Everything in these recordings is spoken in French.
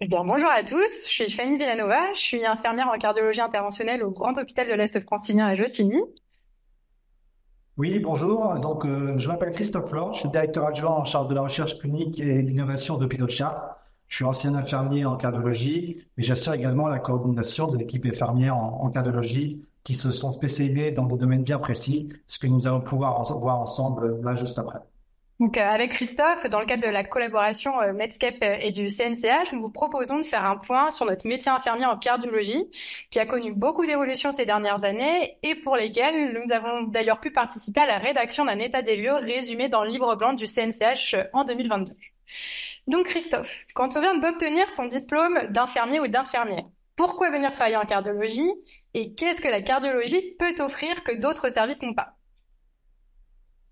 Eh bien, bonjour à tous, je suis Fanny Villanova, je suis infirmière en cardiologie interventionnelle au Grand Hôpital de l'Est francilien à Jautigny. Oui, bonjour. Je m'appelle Christophe Laure, je suis directeur adjoint en charge de la recherche clinique et de l'innovation d'Hôpitaux de Chartres. Je suis ancien infirmier en cardiologie, mais j'assure également la coordination des équipes infirmières en cardiologie qui se sont spécialisées dans des domaines bien précis, ce que nous allons pouvoir voir ensemble là juste après. Avec Christophe, dans le cadre de la collaboration Medscape et du CNCH, nous vous proposons de faire un point sur notre métier infirmier en cardiologie, qui a connu beaucoup d'évolutions ces dernières années et pour lesquelles nous avons d'ailleurs pu participer à la rédaction d'un état des lieux résumé dans le livre blanc du CNCH en 2022. Donc Christophe, quand on vient d'obtenir son diplôme d'infirmier ou d'infirmière, pourquoi venir travailler en cardiologie et qu'est-ce que la cardiologie peut offrir que d'autres services n'ont pas?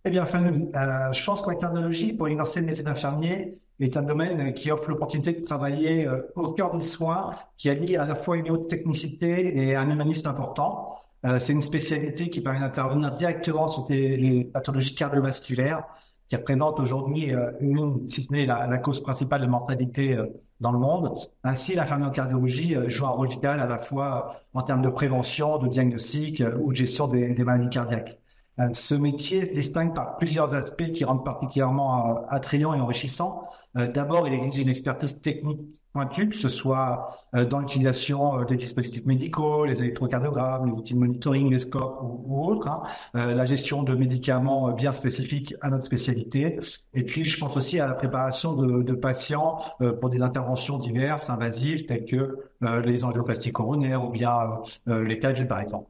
Eh bien, Fanny, je pense que la cardiologie, pour exercer le métier d'infirmier, est un domaine qui offre l'opportunité de travailler au cœur des soins, qui allie à la fois une haute technicité et un humanisme important. C'est une spécialité qui permet d'intervenir directement sur les pathologies cardiovasculaires, qui représentent aujourd'hui une, si ce n'est la cause principale de mortalité dans le monde. Ainsi, l'infirmier en cardiologie joue un rôle vital à la fois en termes de prévention, de diagnostic ou de gestion des maladies cardiaques. Ce métier se distingue par plusieurs aspects qui rendent particulièrement attrayant et enrichissant. D'abord, il exige une expertise technique pointue, que ce soit dans l'utilisation des dispositifs médicaux, les électrocardiogrammes, les outils de monitoring, les scopes ou autres, hein. La gestion de médicaments bien spécifiques à notre spécialité. Et puis, je pense aussi à la préparation de patients pour des interventions diverses, invasives, telles que les angioplasties coronaires ou bien les TAVI, par exemple.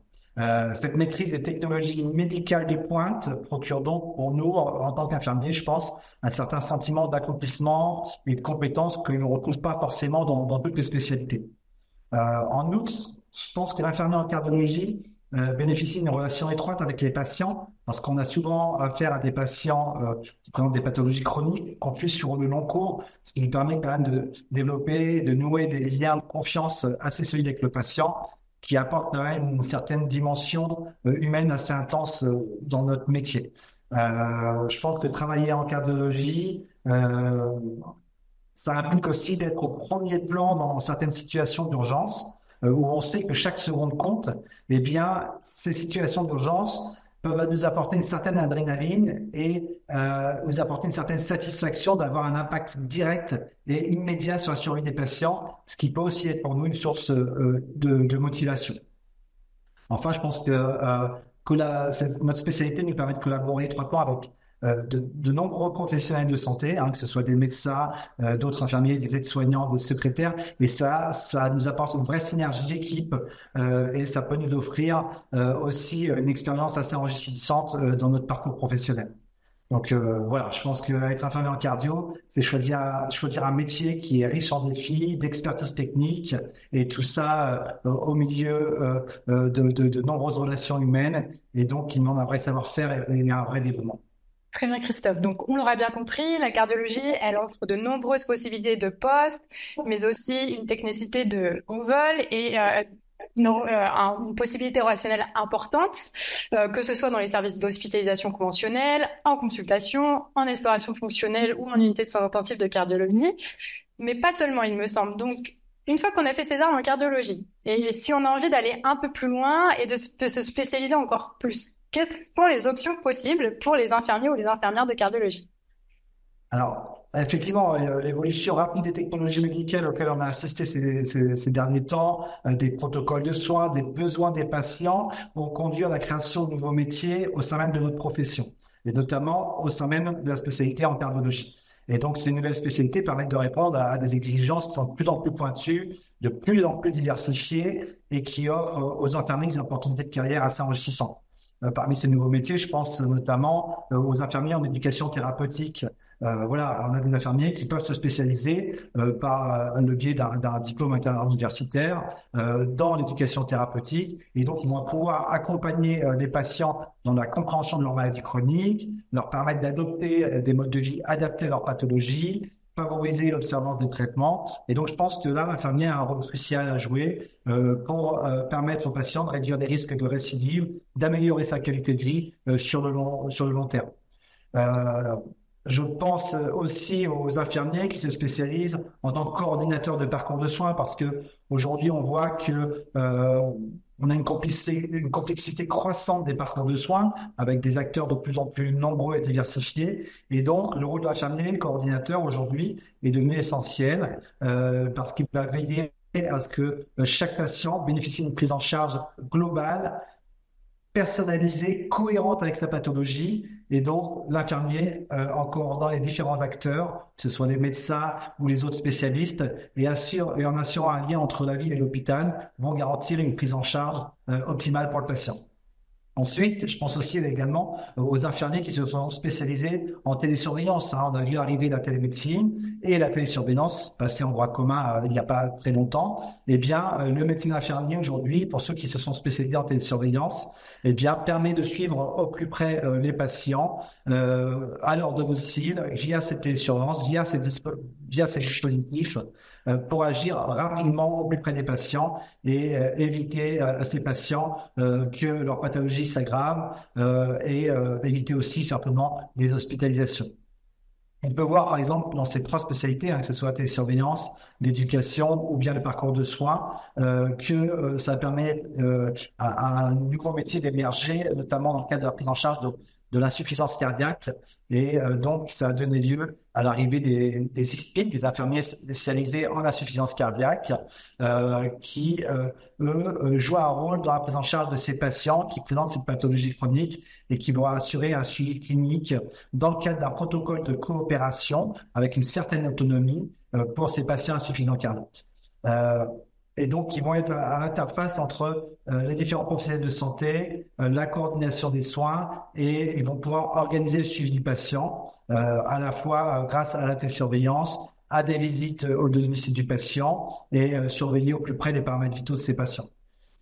Cette maîtrise des technologies médicales de pointe procure donc pour nous, en tant qu'infirmiers, je pense, un certain sentiment d'accomplissement et de compétence que l'on ne retrouve pas forcément dans toutes les spécialités. En outre, je pense que l'infirmier en cardiologie bénéficie d'une relation étroite avec les patients parce qu'on a souvent affaire à des patients qui présentent des pathologies chroniques qu'on suit sur le long cours, ce qui nous permet quand même de développer, de nouer des liens de confiance assez solides avec le patient qui apportent quand même une certaine dimension humaine assez intense dans notre métier. Je pense que travailler en cardiologie, ça implique aussi d'être au premier plan dans certaines situations d'urgence où on sait que chaque seconde compte. Eh bien, ces situations d'urgence peuvent nous apporter une certaine adrénaline et nous apporter une certaine satisfaction d'avoir un impact direct et immédiat sur la survie des patients, ce qui peut aussi être pour nous une source de motivation. Enfin, je pense que notre spécialité nous permet de collaborer étroitement avec de nombreux professionnels de santé, hein, que ce soit des médecins, d'autres infirmiers, des aides-soignants, des secrétaires, et ça nous apporte une vraie synergie d'équipe et ça peut nous offrir aussi une expérience assez enrichissante dans notre parcours professionnel. Voilà, je pense qu'être infirmier en cardio, c'est choisir un métier qui est riche en défis, d'expertise technique et tout ça au milieu de nombreuses relations humaines et donc qui demande un vrai savoir-faire et un vrai dévouement. Très bien Christophe, donc on l'aura bien compris, la cardiologie, elle offre de nombreuses possibilités de postes, mais aussi une technicité de haut vol et une possibilité relationnelle importante, que ce soit dans les services d'hospitalisation conventionnelle, en consultation, en exploration fonctionnelle ou en unité de soins intensifs de cardiologie, mais pas seulement, il me semble. Donc, une fois qu'on a fait ses armes en cardiologie, et si on a envie d'aller un peu plus loin et de se spécialiser encore plus, quelles sont les options possibles pour les infirmiers ou les infirmières de cardiologie? Alors, effectivement, l'évolution rapide des technologies médicales auxquelles on a assisté ces derniers temps, des protocoles de soins, des besoins des patients, ont conduit à la création de nouveaux métiers au sein même de notre profession, et notamment au sein même de la spécialité en cardiologie. Et donc, ces nouvelles spécialités permettent de répondre à des exigences qui sont de plus en plus pointues, de plus en plus diversifiées, et qui offrent aux infirmiers des opportunités de carrière assez enrichissantes. Parmi ces nouveaux métiers, je pense notamment aux infirmiers en éducation thérapeutique. Voilà, on a des infirmiers qui peuvent se spécialiser par le biais d'un diplôme interuniversitaire dans l'éducation thérapeutique et donc ils vont pouvoir accompagner les patients dans la compréhension de leur maladie chronique, leur permettre d'adopter des modes de vie adaptés à leur pathologie, favoriser l'observance des traitements. Et donc, je pense que là, l'infirmier a un rôle crucial à jouer pour permettre aux patients de réduire les risques de récidive, d'améliorer sa qualité de vie sur le long terme. Euh, Je pense aussi aux infirmiers qui se spécialisent en tant que coordinateurs de parcours de soins parce que aujourd'hui on voit que on a une complexité croissante des parcours de soins avec des acteurs de plus en plus nombreux et diversifiés. Et donc le rôle de l'infirmier coordinateur aujourd'hui est devenu essentiel parce qu'il va veiller à ce que chaque patient bénéficie d'une prise en charge globale personnalisée, cohérente avec sa pathologie. Et donc, l'infirmier, en coordonnant les différents acteurs, que ce soit les médecins ou les autres spécialistes, et en assurant un lien entre la ville et l'hôpital, vont garantir une prise en charge optimale pour le patient. Ensuite, je pense aussi également aux infirmiers qui se sont spécialisés en télésurveillance. On a vu arriver la télémédecine et la télésurveillance passer en droit commun il n'y a pas très longtemps. Eh bien, le médecin infirmier aujourd'hui, pour ceux qui se sont spécialisés en télésurveillance, eh bien, permet de suivre au plus près les patients à leur domicile via cette télésurveillance, via ces dispositifs pour agir rapidement au plus près des patients et éviter à ces patients que leur pathologie s'aggrave et éviter aussi certainement des hospitalisations. On peut voir par exemple dans ces trois spécialités, que ce soit la télésurveillance, l'éducation ou bien le parcours de soins, que ça permet à un nouveau métier d'émerger, notamment dans le cadre de la prise en charge de l'insuffisance cardiaque. Et donc, ça a donné lieu à l'arrivée des ISPIC, des infirmiers spécialisés en insuffisance cardiaque, qui, eux, jouent un rôle dans la prise en charge de ces patients qui présentent cette pathologie chronique et qui vont assurer un suivi clinique dans le cadre d'un protocole de coopération avec une certaine autonomie pour ces patients insuffisants cardiaques. Et donc, ils vont être à l'interface entre les différents professionnels de santé, la coordination des soins, et ils vont pouvoir organiser le suivi du patient, à la fois grâce à la télésurveillance, à des visites au domicile du patient et surveiller au plus près les paramètres vitaux de ces patients.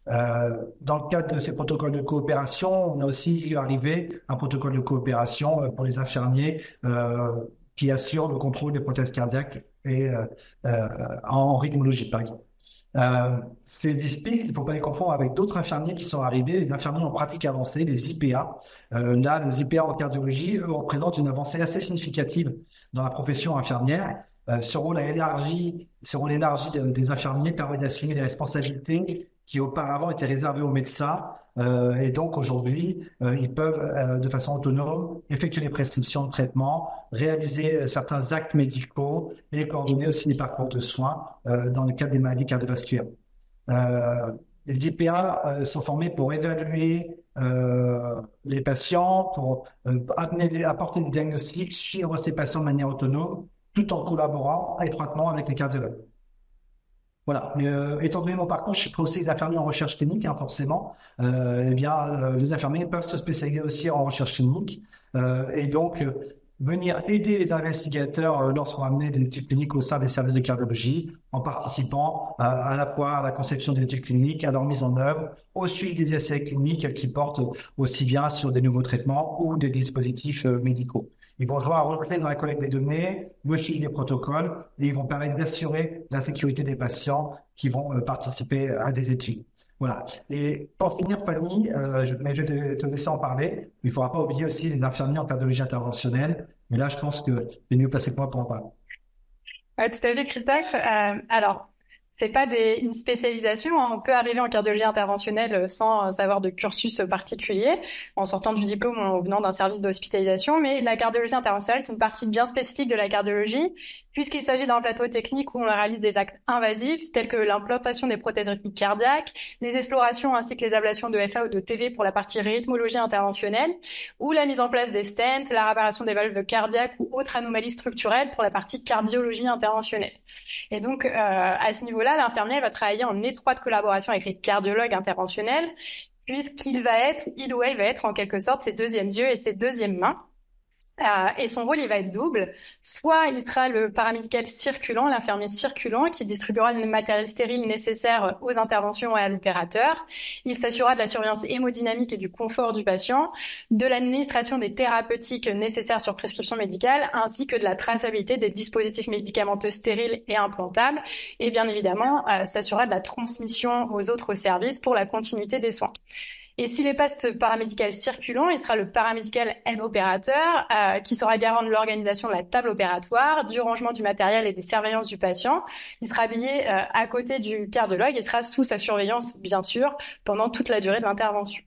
Dans le cadre de ces protocoles de coopération, on a aussi vu arriver un protocole de coopération pour les infirmiers qui assurent le contrôle des prothèses cardiaques et en rythmologie, par exemple. Ces ISPIC, il ne faut pas les confondre avec d'autres infirmiers qui sont arrivés, les infirmiers en pratique avancée, les IPA. Là, les IPA en cardiologie, eux, représentent une avancée assez significative dans la profession infirmière. Ce rôle élargi des infirmiers permet d'assumer des responsabilités qui auparavant étaient réservées aux médecins. Et donc aujourd'hui, ils peuvent de façon autonome effectuer les prescriptions de traitement, réaliser certains actes médicaux et coordonner aussi les parcours de soins dans le cadre des maladies cardiovasculaires. Les IPA sont formés pour évaluer les patients, pour apporter des diagnostics, suivre ces patients de manière autonome, tout en collaborant étroitement avec les cardiologues. Voilà. Étant donné mon parcours, je suis aussi les infirmiers en recherche clinique, forcément. Les infirmiers peuvent se spécialiser aussi en recherche clinique et donc venir aider les investigateurs lorsqu'on amène des études cliniques au sein des services de cardiologie, en participant à la fois à la conception des études cliniques, à leur mise en œuvre, au suivi des essais cliniques qui portent aussi bien sur des nouveaux traitements ou des dispositifs médicaux. Ils vont jouer un rôle clé dans la collecte des données, le suivi des protocoles, et ils vont permettre d'assurer la sécurité des patients qui vont participer à des études. Voilà. Et pour finir, Fanny, je vais te laisser en parler. Il ne faudra pas oublier aussi les infirmiers en cardiologie interventionnelle. Mais là, je pense que c'est mieux placé que moi pour en parler. Tout à fait, Christophe. Alors, c'est pas une spécialisation, hein. On peut arriver en cardiologie interventionnelle sans avoir de cursus particulier, en sortant du diplôme ou en venant d'un service d'hospitalisation. Mais la cardiologie interventionnelle, c'est une partie bien spécifique de la cardiologie, puisqu'il s'agit d'un plateau technique où on réalise des actes invasifs, tels que l'implantation des prothèses rythmiques cardiaques, les explorations ainsi que les ablations de FA ou de TV pour la partie rythmologie interventionnelle, ou la mise en place des stents, la réparation des valves cardiaques ou autres anomalies structurelles pour la partie cardiologie interventionnelle. Et donc, à ce niveau-là, l'infirmier va travailler en étroite collaboration avec les cardiologues interventionnels, puisqu'il il ou elle va être en quelque sorte ses deuxièmes yeux et ses deuxièmes mains. Et son rôle, il va être double. Soit il sera le paramédical circulant, l'infirmier circulant, qui distribuera le matériel stérile nécessaire aux interventions et à l'opérateur. Il s'assurera de la surveillance hémodynamique et du confort du patient, de l'administration des thérapeutiques nécessaires sur prescription médicale, ainsi que de la traçabilité des dispositifs médicamenteux stériles et implantables. Et bien évidemment, s'assurera de la transmission aux autres services pour la continuité des soins. Et si les postes paramédical circulants, il sera le paramédical aide opérateur qui sera garant de l'organisation de la table opératoire, du rangement du matériel et des surveillances du patient. Il sera habillé à côté du cardiologue et sera sous sa surveillance, bien sûr, pendant toute la durée de l'intervention.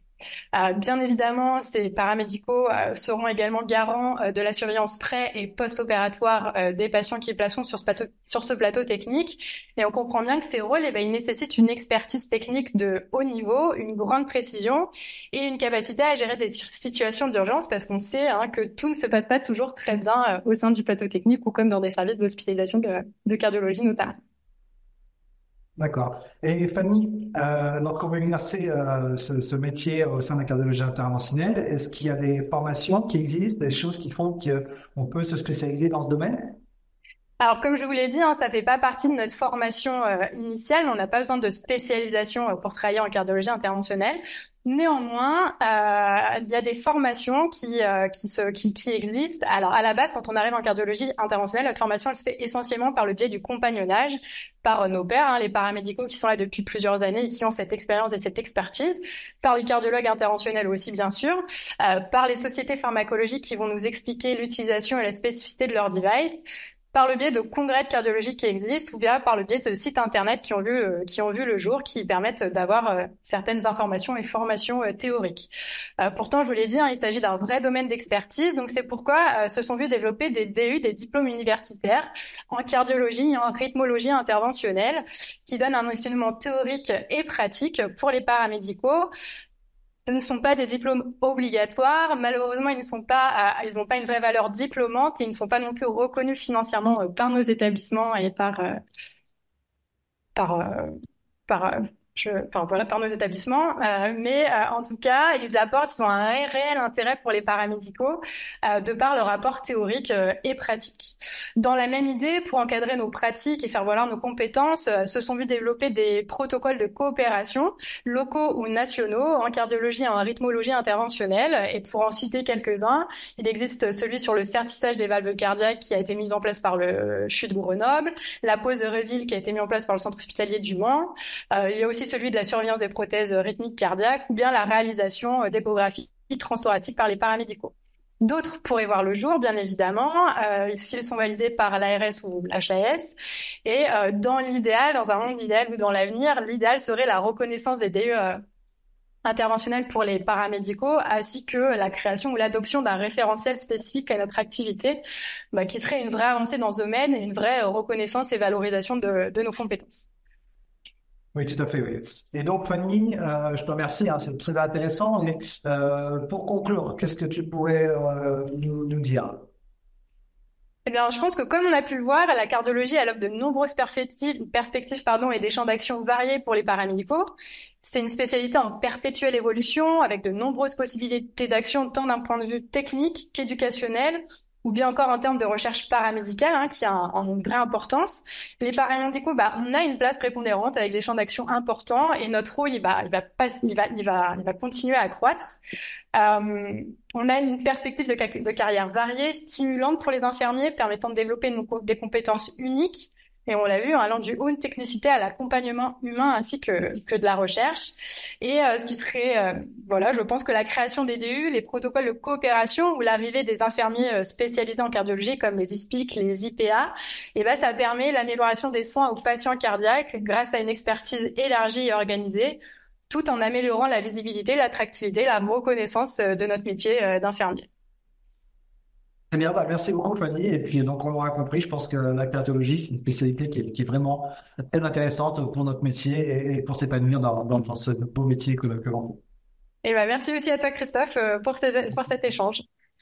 Bien évidemment, ces paramédicaux seront également garants de la surveillance pré- et post-opératoire des patients qui placeront sur ce plateau technique. Et on comprend bien que ces rôles, ils nécessitent une expertise technique de haut niveau, une grande précision et une capacité à gérer des situations d'urgence parce qu'on sait que tout ne se passe pas toujours très bien au sein du plateau technique ou comme dans des services d'hospitalisation de cardiologie notamment. D'accord. Et Fanny, donc on va exercer ce métier au sein de la cardiologie interventionnelle. Est-ce qu'il y a des formations qui existent, des choses qui font qu'on peut se spécialiser dans ce domaine? Alors, comme je vous l'ai dit, ça fait pas partie de notre formation initiale. On n'a pas besoin de spécialisation pour travailler en cardiologie interventionnelle. Néanmoins, il y a des formations qui existent. Alors, à la base, quand on arrive en cardiologie interventionnelle, notre formation, elle se fait essentiellement par le biais du compagnonnage, par nos pairs, les paramédicaux qui sont là depuis plusieurs années et qui ont cette expérience et cette expertise, par les cardiologues interventionnels aussi, bien sûr, par les sociétés pharmacologiques qui vont nous expliquer l'utilisation et la spécificité de leur device, par le biais de congrès de cardiologie qui existent ou bien par le biais de sites internet qui ont vu le jour, qui permettent d'avoir certaines informations et formations théoriques. Pourtant, je vous l'ai dit, il s'agit d'un vrai domaine d'expertise, donc c'est pourquoi se sont vus développer des DU, des diplômes universitaires en cardiologie et en rythmologie interventionnelle, qui donnent un enseignement théorique et pratique pour les paramédicaux. Ce ne sont pas des diplômes obligatoires. Malheureusement, ils n'ont pas une vraie valeur diplômante et ils ne sont pas non plus reconnus financièrement par nos établissements et par, euh, par, enfin, voilà, par nos établissements. Mais en tout cas, ils ont un réel intérêt pour les paramédicaux de par leur apport théorique et pratique. Dans la même idée, pour encadrer nos pratiques et faire valoir nos compétences, se sont vus développer des protocoles de coopération locaux ou nationaux en cardiologie et en rythmologie interventionnelle. Et pour en citer quelques-uns, il existe celui sur le certissage des valves cardiaques qui a été mis en place par le CHU de Grenoble, la pose de Reville qui a été mis en place par le centre hospitalier du Mans. Il y a aussi celui de la surveillance des prothèses rythmiques cardiaques ou bien la réalisation d'échographies transthoraciques par les paramédicaux. D'autres pourraient voir le jour, bien évidemment, s'ils sont validés par l'ARS ou l'HAS. Et dans l'idéal, dans un monde idéal ou dans l'avenir, l'idéal serait la reconnaissance des DE interventionnels pour les paramédicaux, ainsi que la création ou l'adoption d'un référentiel spécifique à notre activité, qui serait une vraie avancée dans ce domaine et une vraie reconnaissance et valorisation de nos compétences. Oui, tout à fait, oui. Et donc, Fanny, je te remercie, c'est très intéressant. Mais pour conclure, qu'est-ce que tu pourrais nous dire? Eh bien, je pense que comme on a pu le voir, la cardiologie, elle offre de nombreuses perspectives, et des champs d'action variés pour les paramédicaux. C'est une spécialité en perpétuelle évolution avec de nombreuses possibilités d'action tant d'un point de vue technique qu'éducationnel ou bien encore en termes de recherche paramédicale, qui a une vraie importance. Les paramédicaux, on a une place prépondérante avec des champs d'action importants et notre rôle, il va continuer à croître. On a une perspective de carrière variée, stimulante pour les infirmiers, permettant de développer des compétences uniques. Et on l'a vu, allant du haut de technicité à l'accompagnement humain ainsi que de la recherche. Et ce qui serait, je pense que la création des DU, les protocoles de coopération ou l'arrivée des infirmiers spécialisés en cardiologie comme les ISPIC, les IPA, ça permet l'amélioration des soins aux patients cardiaques grâce à une expertise élargie et organisée, tout en améliorant la visibilité, l'attractivité, la reconnaissance de notre métier d'infirmier. Très bien, merci beaucoup, Fanny. Et puis, donc, on l'aura compris, je pense que la cardiologie, c'est une spécialité qui est vraiment très intéressante pour notre métier et pour s'épanouir dans ce beau métier que l'on fait. Et merci aussi à toi, Christophe, pour cet échange.